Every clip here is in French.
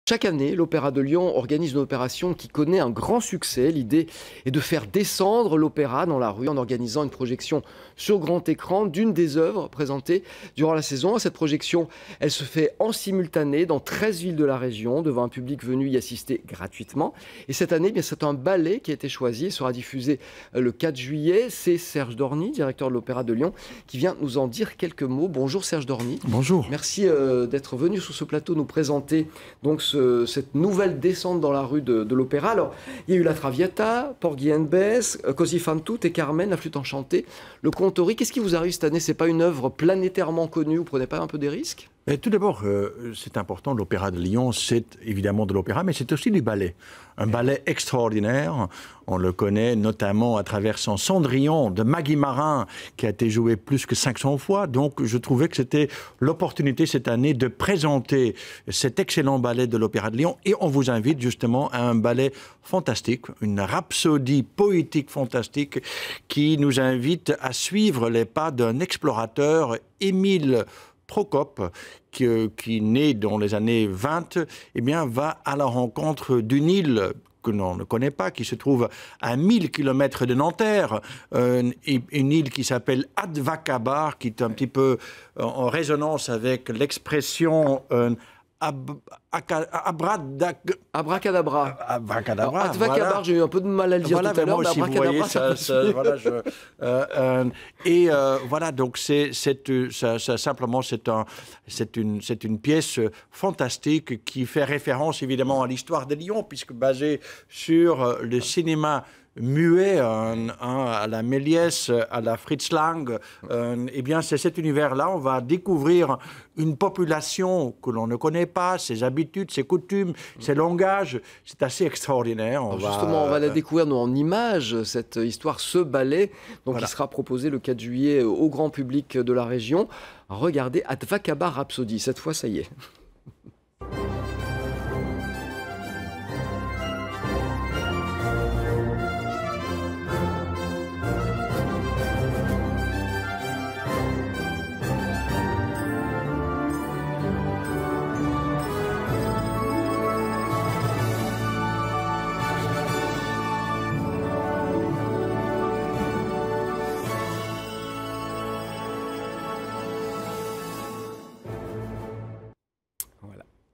Chaque année, l'Opéra de Lyon organise une opération qui connaît un grand succès. L'idée est de faire descendre l'opéra dans la rue en organisant une projection sur grand écran d'une des œuvres présentées durant la saison. Cette projection, elle se fait en simultané dans 13 villes de la région, devant un public venu y assister gratuitement. Et cette année, c'est un ballet qui a été choisi et sera diffusé le 4 juillet. C'est Serge Dorny, directeur de l'Opéra de Lyon, qui vient nous en dire quelques mots. Bonjour Serge Dorny. Bonjour. Merci d'être venu sur ce plateau nous présenter donc cette nouvelle descente dans la rue de l'Opéra. Alors, il y a eu la Traviata, Porgy and Bess, Così fan tutte et Carmen, la flûte enchantée, le Contori. Qu'est-ce qui vous arrive cette année? C'est pas une œuvre planétairement connue. Vous prenez pas un peu des risques? Tout d'abord, c'est important, l'Opéra de Lyon, c'est évidemment de l'opéra, mais c'est aussi du ballet. Un ballet extraordinaire, on le connaît notamment à travers son Cendrillon de Maggie Marin, qui a été joué plus que 500 fois. Donc je trouvais que c'était l'opportunité cette année de présenter cet excellent ballet de l'Opéra de Lyon. Et on vous invite justement à un ballet fantastique, une rhapsodie poétique fantastique, qui nous invite à suivre les pas d'un explorateur, Émile Procope, qui naît dans les années 20, eh bien, va à la rencontre d'une île que l'on ne connaît pas, qui se trouve à 1000 km de Nanterre, une île qui s'appelle Advakabar, qui est un petit peu en résonance avec l'expression Abracadabra. Abracadabra. Advakabar, voilà. J'ai eu un peu de mal à le dire voilà, tout à l'heure, mais aussi, Abracadabra, vous voyez, voilà, donc simplement, c'est une pièce fantastique qui fait référence évidemment à l'histoire de Lyon, puisque basée sur le cinéma muet, à la Méliès, à la Fritz Lang, eh bien c'est cet univers-là. On va découvrir une population que l'on ne connaît pas, ses habitudes, ses coutumes, ses langages. C'est assez extraordinaire. On va la découvrir nous, en images, cette histoire, ce ballet, donc voilà, qui sera proposé le 4 juillet au grand public de la région. Regardez Advakabar Rhapsody, cette fois ça y est.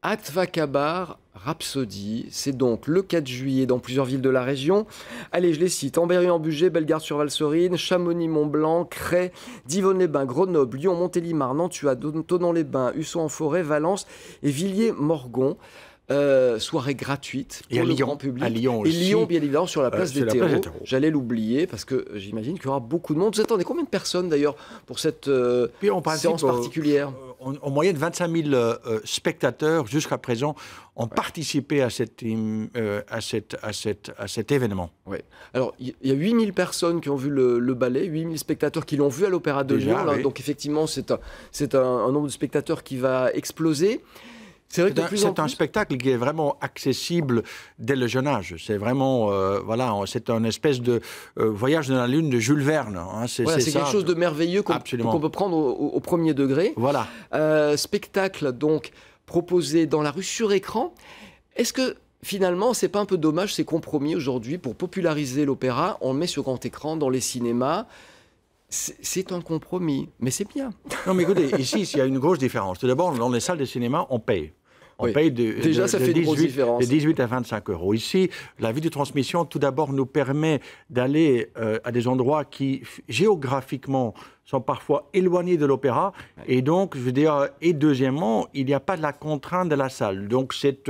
Advakabar Rhapsody, c'est donc le 4 juillet dans plusieurs villes de la région. Allez, je les cite: Ambérieu-en-Bugey, Bellegarde-sur-Valserine, Chamonix-Mont-Blanc, Cray, Divonne-les-Bains, Grenoble, Lyon, Montélimar, Nantua, Thonon-les-Bains, Husson-en-Forêt, Valence et Villiers-Morgon. Soirée gratuite pour le grand public. À Lyon aussi. Et Lyon, bien évidemment, sur la place des terreaux. J'allais l'oublier parce que j'imagine qu'il y aura beaucoup de monde. Vous attendez combien de personnes d'ailleurs pour cette séance particulière? En moyenne, 25 000 spectateurs jusqu'à présent ont participé à cet événement. Ouais. Alors, il y a 8 000 personnes qui ont vu le ballet, 8 000 spectateurs qui l'ont vu à l'Opéra de Lyon. Là, oui. Donc effectivement, c'est un nombre de spectateurs qui va exploser. C'est un spectacle qui est vraiment accessible dès le jeune âge. C'est vraiment, voilà, c'est un espèce de voyage dans la Lune de Jules Verne. Hein. C'est quelque chose de merveilleux qu'on peut prendre au premier degré. Voilà. Spectacle donc proposé dans la rue sur écran. Est-ce que finalement, c'est pas un peu dommage ces compromis aujourd'hui pour populariser l'opéra? On le met sur grand écran dans les cinémas. C'est un compromis, mais c'est bien. Non, mais écoutez, ici, il y a une grosse différence. Tout d'abord, dans les salles de cinéma, on paye. On paye ça fait une grosse différence. De 18 à 25 euros. Ici, la vidéotransmission, tout d'abord, nous permet d'aller à des endroits qui, géographiquement, sont parfois éloignés de l'opéra. Et donc, je veux dire, et deuxièmement, il n'y a pas de la contrainte de la salle. Donc, cette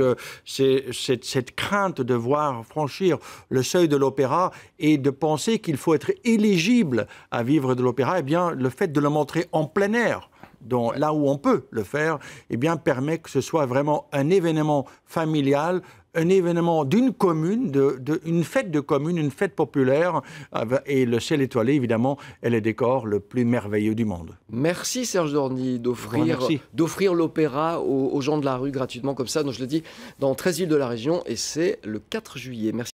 crainte de voir franchir le seuil de l'opéra et de penser qu'il faut être éligible à vivre de l'opéra, eh bien, le fait de le montrer en plein air, là où on peut le faire, eh bien, permet que ce soit vraiment un événement familial, un événement d'une commune, une fête de commune, une fête populaire, et le ciel étoilé, évidemment, est le décor le plus merveilleux du monde. Merci Serge Dorny d'offrir l'opéra aux gens de la rue gratuitement comme ça, donc je le dis, dans 13 villes de la région, et c'est le 4 juillet. Merci.